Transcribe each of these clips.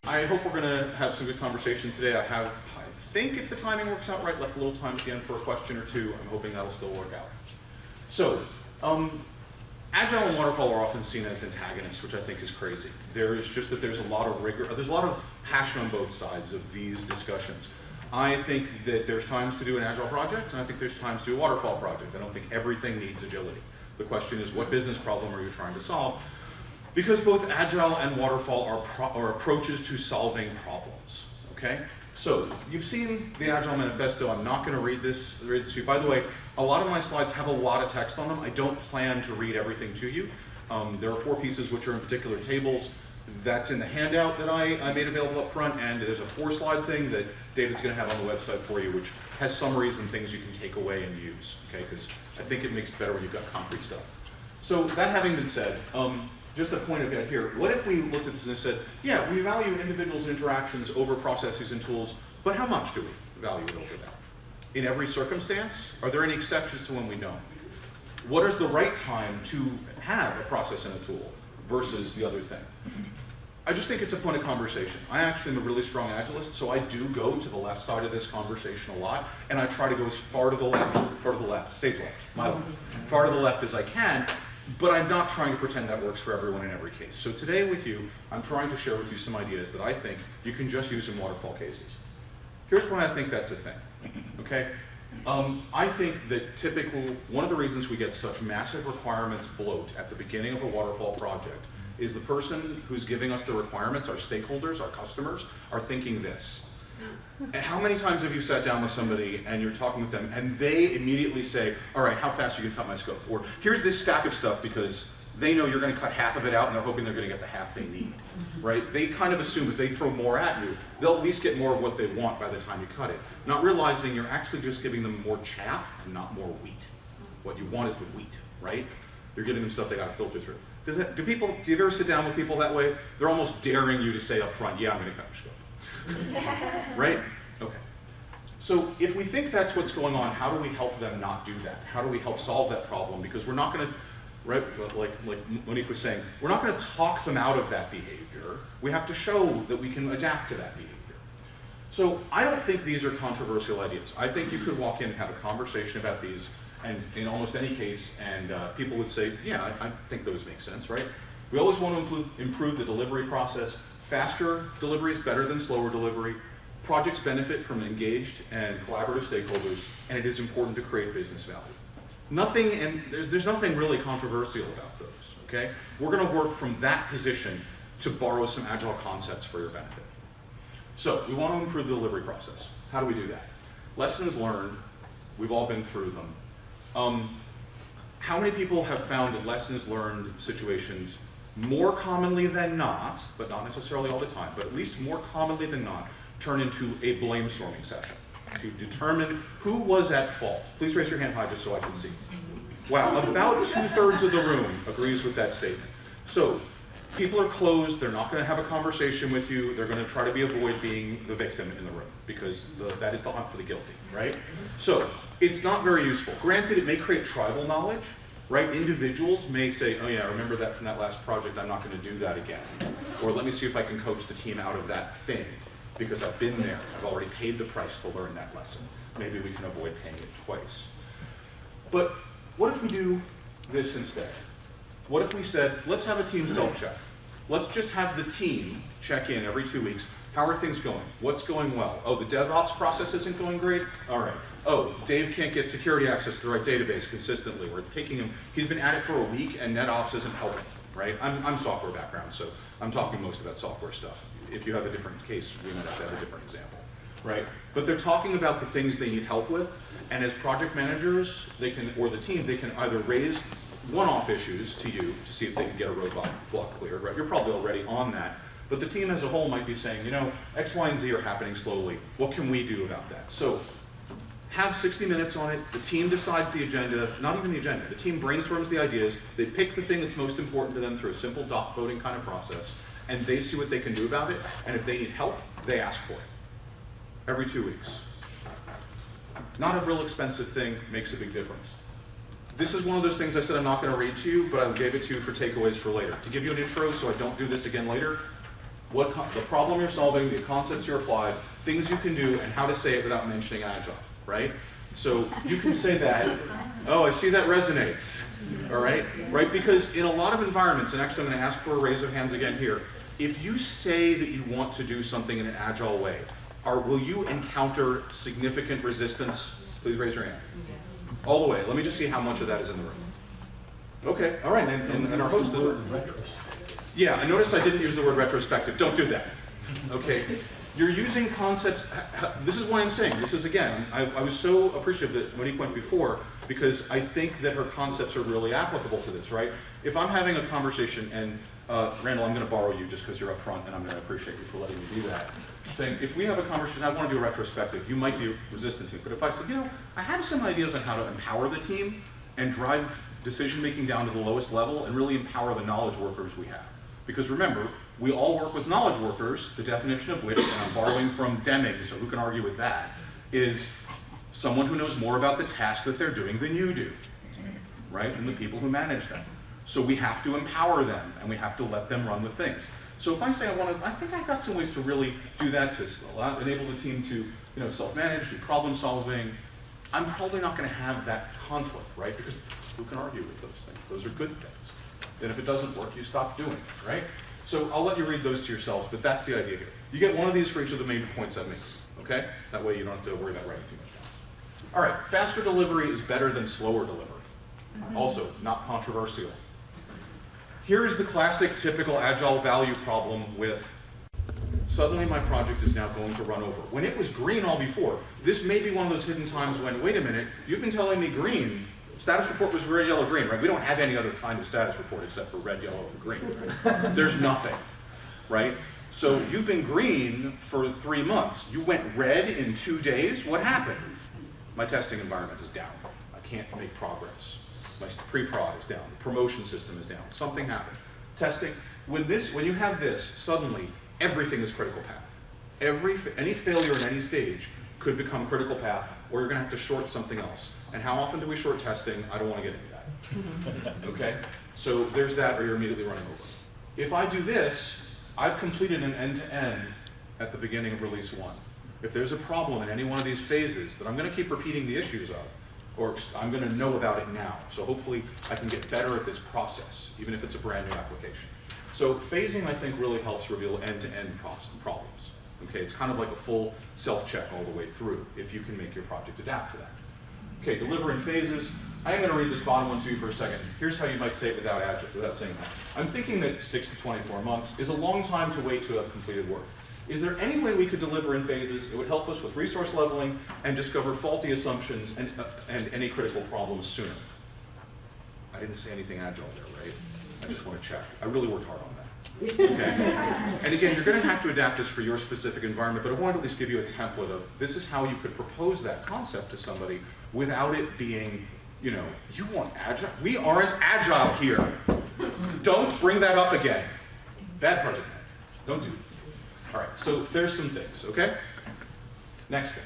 I hope we're going to have some good conversation today. I think if the timing works out right, left a little time at the end for a question or two. I'm hoping that'll still work out. So, Agile and Waterfall are often seen as antagonists, which I think is crazy. There's a lot of rigor, there's a lot of passion on both sides of these discussions. I think that there's times to do an Agile project, and I think there's times to do a Waterfall project. I don't think everything needs agility. The question is, what business problem are you trying to solve? Because both Agile and Waterfall are approaches to solving problems, okay? So, you've seen the Agile Manifesto. I'm not going to read this to you. By the way, a lot of my slides have a lot of text on them. I don't plan to read everything to you. There are 4 pieces which are in particular tables. That's in the handout that I made available up front, and there's a 4-slide thing that David's going to have on the website for you, which has summaries and things you can take away and use, okay? Because I think it makes it better when you've got concrete stuff. So that having been said, just a point of view here, what if we looked at this and said, yeah, we value individuals' interactions over processes and tools, but how much do we value it over that? In every circumstance? Are there any exceptions to when we don't? What is the right time to have a process and a tool versus the other thing? I just think it's a point of conversation. I actually am a really strong Agilist, so I do go to the left side of this conversation a lot, and I try to go as far to the left, stage left, my left, far to the left as I can, but I'm not trying to pretend that works for everyone in every case. So today with you, I'm trying to share with you some ideas that I think you can just use in waterfall cases. Here's why I think that's a thing, okay? I think that typically, one of the reasons we get such massive requirements bloat at the beginning of a waterfall project is the person who's giving us the requirements, our stakeholders, our customers, are thinking this. And how many times have you sat down with somebody and you're talking with them and they immediately say, all right, how fast are you gonna cut my scope? Or here's this stack of stuff because they know you're gonna cut half of it out and they're hoping they're gonna get the half they need, right? They kind of assume if they throw more at you, they'll at least get more of what they want by the time you cut it. Not realizing you're actually just giving them more chaff and not more wheat. What you want is the wheat, right? You're giving them stuff they gotta filter through. Do you ever sit down with people that way? They're almost daring you to say up front, yeah, I'm gonna cut your scope. Right? Okay. So if we think that's what's going on, how do we help them not do that? How do we help solve that problem? Because we're not going to, right, like Monique was saying, we're not going to talk them out of that behavior. We have to show that we can adapt to that behavior. So I don't think these are controversial ideas. I think you could walk in and have a conversation about these, and in almost any case, and people would say, yeah, I think those make sense, right? We always want to improve the delivery process. Faster delivery is better than slower delivery. Projects benefit from engaged and collaborative stakeholders, and it is important to create business value. There's nothing really controversial about those, okay? We're gonna work from that position to borrow some Agile concepts for your benefit. So, we want to improve the delivery process. How do we do that? Lessons learned, we've all been through them. How many people have found that lessons learned situations more commonly than not, but not necessarily all the time, but at least more commonly than not, turn into a blamestorming session to determine who was at fault? Please raise your hand high just so I can see. Wow, about 2/3 of the room agrees with that statement. So, people are closed, they're not going to have a conversation with you, they're going to try to avoid being the victim in the room, because that is the hunt for the guilty, right? So, it's not very useful. Granted, it may create tribal knowledge, right? Individuals may say, oh yeah, I remember that from that last project, I'm not going to do that again. Or let me see if I can coach the team out of that thing, because I've been there, I've already paid the price to learn that lesson. Maybe we can avoid paying it twice. But what if we do this instead? What if we said, let's have a team self-check. Let's just have the team check in every 2 weeks. How are things going? What's going well? Oh, the DevOps process isn't going great? All right. Oh, Dave can't get security access to the right database consistently, or it's taking him, he's been at it for a week and NetOps isn't helping, right? I'm software background, so I'm talking most about software stuff. If you have a different case, we might have to have a different example, right? But they're talking about the things they need help with, and as project managers, they can, or the team, they can either raise one-off issues to you to see if they can get a roadblock cleared, right? You're probably already on that. But the team as a whole might be saying, you know, X, Y, and Z are happening slowly. What can we do about that? So have 60 minutes on it. The team decides the agenda, not even the agenda. The team brainstorms the ideas. They pick the thing that's most important to them through a simple dot voting kind of process, and they see what they can do about it. And if they need help, they ask for it. Every 2 weeks. Not a real expensive thing, makes a big difference. This is one of those things I said I'm not going to read to you, but I gave it to you for takeaways for later. To give you an intro so I don't do this again later, the problem you're solving, the concepts you're applied, things you can do, and how to say it without mentioning Agile, right? So you can say that. Oh, I see that resonates. All right? Right? Because in a lot of environments, and actually I'm going to ask for a raise of hands again here, if you say that you want to do something in an Agile way, will you encounter significant resistance? Please raise your hand. All the way. Let me just see how much of that is in the room. Okay, all right, and our host is... Yeah, I noticed I didn't use the word retrospective. Don't do that. Okay, you're using concepts... This is why I'm saying, this is again, I was so appreciative that Monique went before, because I think that her concepts are really applicable to this, right? If I'm having a conversation, and Randall, I'm going to borrow you just because you're up front, and I'm going to appreciate you for letting me do that. Saying, if we have a conversation, I want to do a retrospective, you might be resistant to it. But if I said, you know, I have some ideas on how to empower the team and drive decision-making down to the lowest level and really empower the knowledge workers we have. Because remember, we all work with knowledge workers, the definition of which, and I'm borrowing from Deming, so who can argue with that, is someone who knows more about the task that they're doing than you do, right? And the people who manage them. So we have to empower them, and we have to let them run the things. So if I say I think I've got some ways to really do that to enable the team to self-manage, do problem solving, I'm probably not going to have that conflict, right? Because who can argue with those things? Those are good things. And if it doesn't work, you stop doing it, right? So I'll let you read those to yourselves, but that's the idea here. You get one of these for each of the main points I've made, okay? That way you don't have to worry about writing too much down. All right, faster delivery is better than slower delivery. Also, not controversial. Here is the classic, typical Agile value problem with suddenly my project is now going to run over. When it was green all before, this may be one of those hidden times when, wait a minute, you've been telling me green, status report was red, yellow, green, right? We don't have any other kind of status report except for red, yellow, and green. Right? There's nothing, right? So you've been green for 3 months. You went red in 2 days. What happened? My testing environment is down. I can't make progress. My pre-prod is down, the promotion system is down, something happened. Testing, when you have this, suddenly everything is critical path. Any failure in any stage could become critical path, or you're going to have to short something else. And how often do we short testing? I don't want to get into that. Okay? So there's that, or you're immediately running over. If I do this, I've completed an end-to-end at the beginning of release 1. If there's a problem in any one of these phases that I'm going to keep repeating the issues of, or I'm going to know about it now. So hopefully I can get better at this process, even if it's a brand new application. So phasing, I think, really helps reveal end-to-end problems. Okay, it's kind of like a full self-check all the way through, if you can make your project adapt to that. Okay, deliver in phases. I am going to read this bottom one to you for a second. Here's how you might say it without saying that. I'm thinking that 6 to 24 months is a long time to wait to have completed work. Is there any way we could deliver in phases? It would help us with resource leveling and discover faulty assumptions and any critical problems sooner. I didn't say anything Agile there, right? I just want to check. I really worked hard on that. Okay? And again, you're going to have to adapt this for your specific environment, but I wanted to at least give you a template of this is how you could propose that concept to somebody without it being, you want Agile? We aren't Agile here. Don't bring that up again. Bad project. Don't do it. All right, so there's some things, okay? Next thing.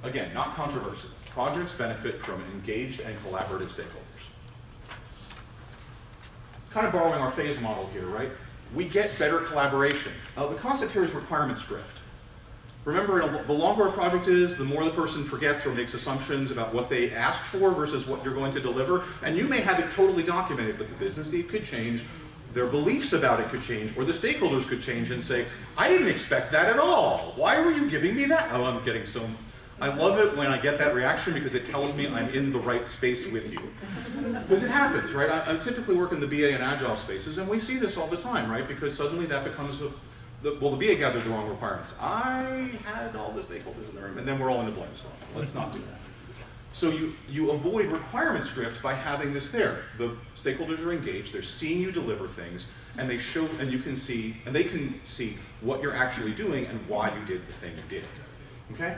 Again, not controversial. Projects benefit from engaged and collaborative stakeholders. Kind of borrowing our phase model here, right? We get better collaboration. The concept here is requirements drift. Remember, the longer a project is, the more the person forgets or makes assumptions about what they asked for versus what you're going to deliver. And you may have it totally documented, but the business need could change. Their beliefs about it could change, or the stakeholders could change and say, I didn't expect that at all. Why were you giving me that? Oh, I'm getting so... I love it when I get that reaction because it tells me I'm in the right space with you. Because it happens, right? I typically work in the BA and Agile spaces, and we see this all the time, right? Because suddenly that becomes, the BA gathered the wrong requirements. I had all the stakeholders in the room, and then we're all in the blame zone. Let's not do that. So you avoid requirements drift by having this there. The stakeholders are engaged, they're seeing you deliver things, and they show, and you can see, and they can see what you're actually doing and why you did the thing you did. Okay?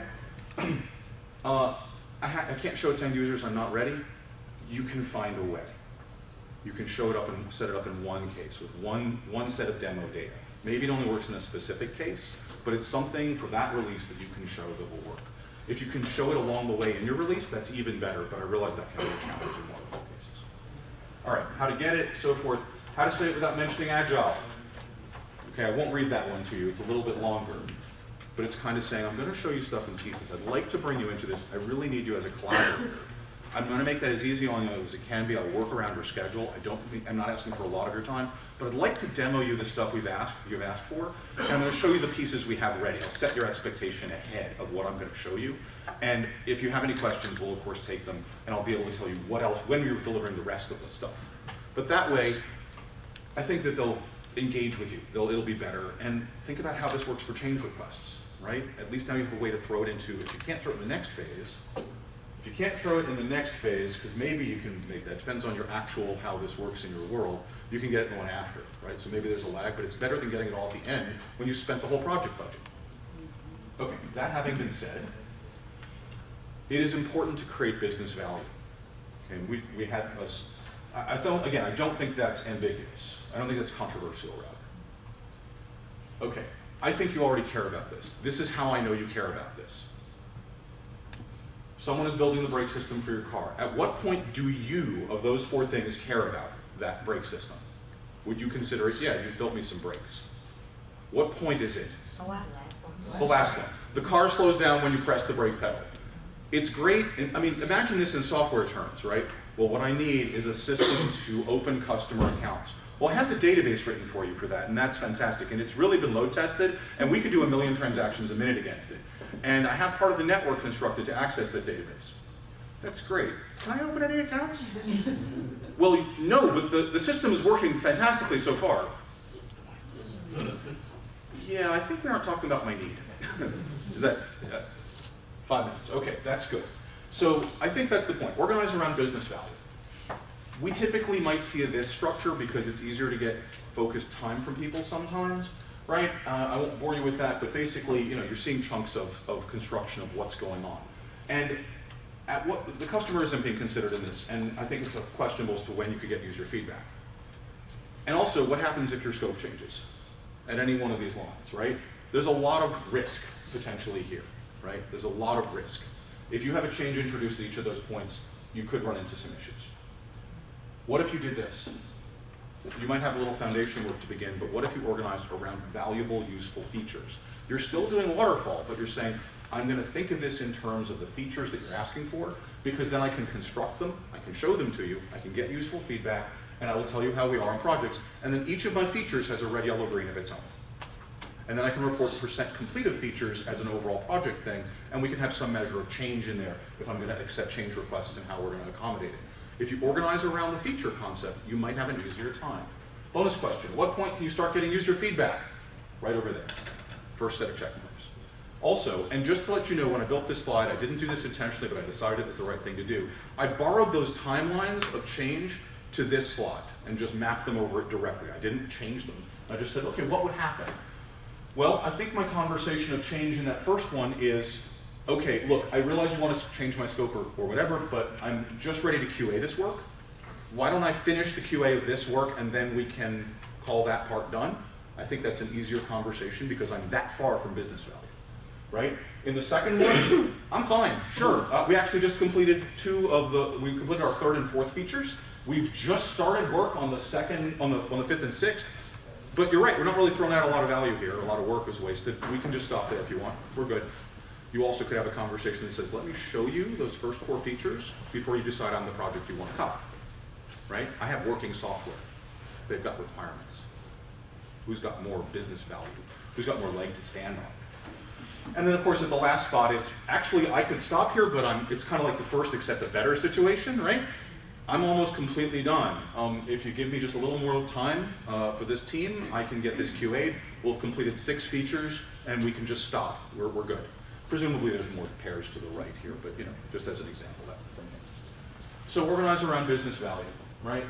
I can't show it to end users, I'm not ready. You can find a way. You can show it up and set it up in one case with one set of demo data. Maybe it only works in a specific case, but it's something for that release that you can show that will work. If you can show it along the way in your release, that's even better, but I realize that can be a challenge in multiple cases. All right, how to get it, so forth. How to say it without mentioning Agile. Okay, I won't read that one to you, it's a little bit longer, but it's kind of saying, I'm going to show you stuff in pieces. I'd like to bring you into this. I really need you as a collaborator. I'm going to make that as easy on you as it can be. I'll work around your schedule. I'm not asking for a lot of your time, but I'd like to demo you the stuff you've asked for, and I'm going to show you the pieces we have ready. I'll set your expectation ahead of what I'm going to show you, and if you have any questions, we'll of course take them, and I'll be able to tell you what else, when we're delivering the rest of the stuff. But that way, I think that they'll engage with you. It'll be better, and think about how this works for change requests, right? At least now you have a way to throw it into, if you can't throw it in the next phase, because maybe you can make that, depends on your actual, how this works in your world, you can get it in the one after, right? So maybe there's a lag, but it's better than getting it all at the end when you spent the whole project budget. Okay, that having been said, it is important to create business value. Okay, we had us, I don't think that's ambiguous. I don't think that's controversial, rather. Okay, I think you already care about this. This is how I know you care about this. Someone is building the brake system for your car. At what point do you, of those 4 things, care about that brake system? Would you consider it, yeah, you built me some brakes. What point is it? The last one. The last one. The car slows down when you press the brake pedal. It's great, I mean, imagine this in software terms, right? Well, what I need is a system to open customer accounts. Well, I have the database written for you for that, and that's fantastic. And it's really been load tested, and we could do 1 million transactions a minute against it. And I have part of the network constructed to access that database. That's great. Can I open any accounts? Well, no, but the system is working fantastically so far. Yeah, I think we aren't talking about my need. Is that 5 minutes? Okay, that's good. So I think that's the point. Organize around business value. We typically might see this structure because it's easier to get focused time from people sometimes, right? I won't bore you with that, but basically, you're seeing chunks of construction of what's going on. And at what the customer isn't being considered in this, and I think it's a questionable as to when you could get user feedback. And also, what happens if your scope changes at any one of these lines, right? There's a lot of risk potentially here, right? There's a lot of risk. If you have a change introduced at each of those points, you could run into some issues. What if you did this? You might have a little foundation work to begin, but what if you organized around valuable, useful features? You're still doing waterfall, but you're saying, I'm going to think of this in terms of the features that you're asking for, because then I can construct them, I can show them to you, I can get useful feedback, and I will tell you how we are on projects, and then each of my features has a red, yellow, green of its own. And then I can report % complete of features as an overall project thing, and we can have some measure of change in there if I'm going to accept change requests and how we're going to accommodate it. If you organize around the feature concept, you might have an easier time. Bonus question, what point can you start getting user feedback? Right over there, first set of check marks. Also, and just to let you know, when I built this slide, I didn't do this intentionally, but I decided it was the right thing to do. I borrowed those timelines of change to this slide and just mapped them over it directly. I didn't change them. I just said, okay, what would happen? Well, I think my conversation of change in that first one is, okay, look, I realize you want to change my scope or whatever, but I'm just ready to QA this work. Why don't I finish the QA of this work and then we can call that part done? I think that's an easier conversation because I'm that far from business value, right? In the second one, I'm fine, sure. We actually just completed we completed our 3rd and 4th features. We've just started work on the 5th and 6th. But you're right, we're not really throwing out a lot of value here. A lot of work was wasted. We can just stop there if you want. We're good. You also could have a conversation that says, let me show you those first 4 features before you decide on the project you want to cover, right? I have working software. They've got requirements. Who's got more business value? Who's got more leg to stand on? And then, of course, at the last spot, it's actually, I could stop here, but it's kind of like the first except a better situation, right? I'm almost completely done. If you give me just a little more time for this team, I can get this QA'd. We'll have completed 6 features, and we can just stop. We're good. Presumably there's more pairs to the right here, but just as an example, that's the thing. So organize around business value, right?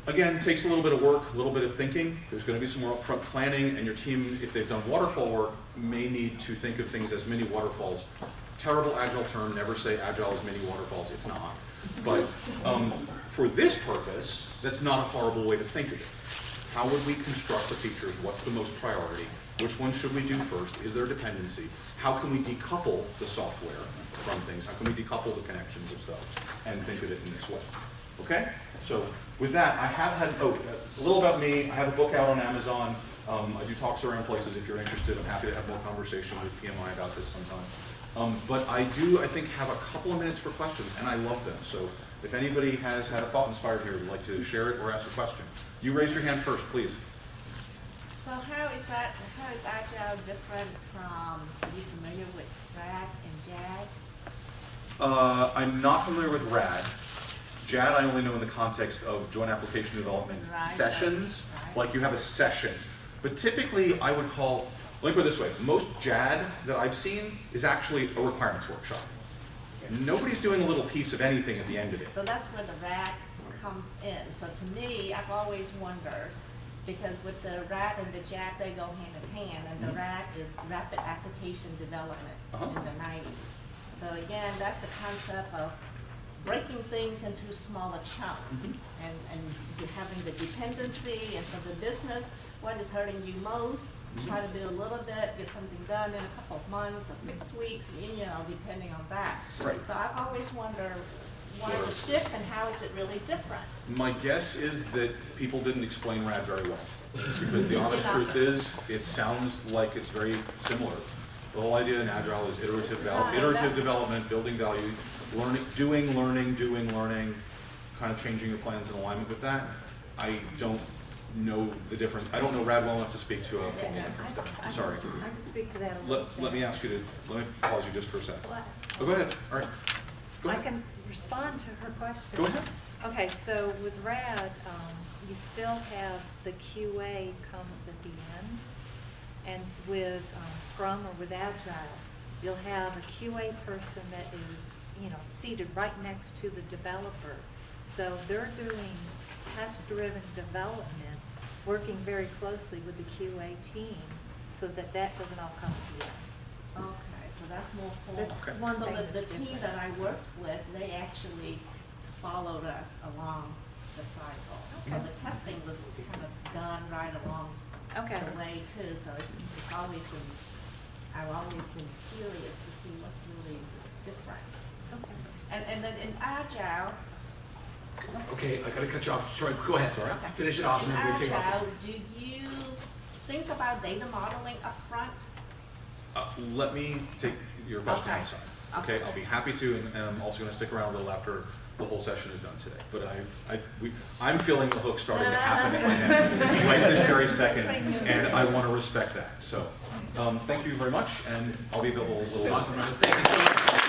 Again, takes a little bit of work, a little bit of thinking. There's going to be some more upfront planning, and your team, if they've done waterfall work, may need to think of things as mini waterfalls. Terrible Agile term, never say Agile is mini waterfalls, it's not. But for this purpose, that's not a horrible way to think of it. How would we construct the features? What's the most priority? Which one should we do first? Is there a dependency? How can we decouple the software from things? How can we decouple the connections of stuff and think of it in this way? Okay? So with that, I have had, a little about me. I have a book out on Amazon. I do talks around places if you're interested. I'm happy to have more conversation with PMI about this sometime. But I do, I think, have a couple of minutes for questions, and I love them. So if anybody has had a thought inspired here, would like to share it or ask a question. You raised your hand first, please. So how is Agile different from, are you familiar with RAD and JAD? I'm not familiar with RAD. JAD I only know in the context of joint application development sessions, like you have a session. But typically I would call, let me put it this way, most JAD that I've seen is actually a requirements workshop. Nobody's doing a little piece of anything at the end of it. So that's where the RAD comes in. So to me, I've always wondered, because with the RAD and the JAD, they go hand in hand, and the RAD is rapid application development in the 90s. So again, that's the concept of breaking things into smaller chunks and having the dependency, and for the business, what is hurting you most, try to do a little bit, get something done in a couple of months or 6 weeks, you know, depending on that. Right. So I've always wondered why the shift and how is it really different? My guess is that people didn't explain RAD very well. Because the honest truth is, it sounds like it's very similar. The whole idea in Agile is iterative development, building value, learning, learning, kind of changing your plans in alignment with that. I don't know the difference. I don't know RAD well enough to speak to a formal difference there. I'm sorry. I can speak to that a little bit. Let me ask you to, let me pause you just for a second. Oh, go ahead. All right. Go I ahead. can respond to her question. Go ahead. Okay, so with RAD, you still have the QA comes at the end. And with Scrum or with Agile, you'll have a QA person that is, you know, seated right next to the developer. So they're doing test-driven development, working very closely with the QA team so that doesn't all come at the end. Okay, so that's more formal. That's one So thing the that's team different. that I worked with, they actually followed us along the cycle. So the testing was kind of done right along Okay. the way too. So it's always been, I've always been curious to see what's really different. Okay. And then in Agile, Okay, I gotta cut you off. Sorry, go ahead. Sorry. Finish it off and in then we'll take off. Agile, do you think about data modeling up front? Let me take your question Okay. outside. Okay, I'll be happy to, and I'm also going to stick around a little after the whole session is done today. But I'm feeling the hook starting to happen in my head right this very second, and I want to respect that. So, thank you very much, and I'll be available a little. Awesome, man. Thank you so much.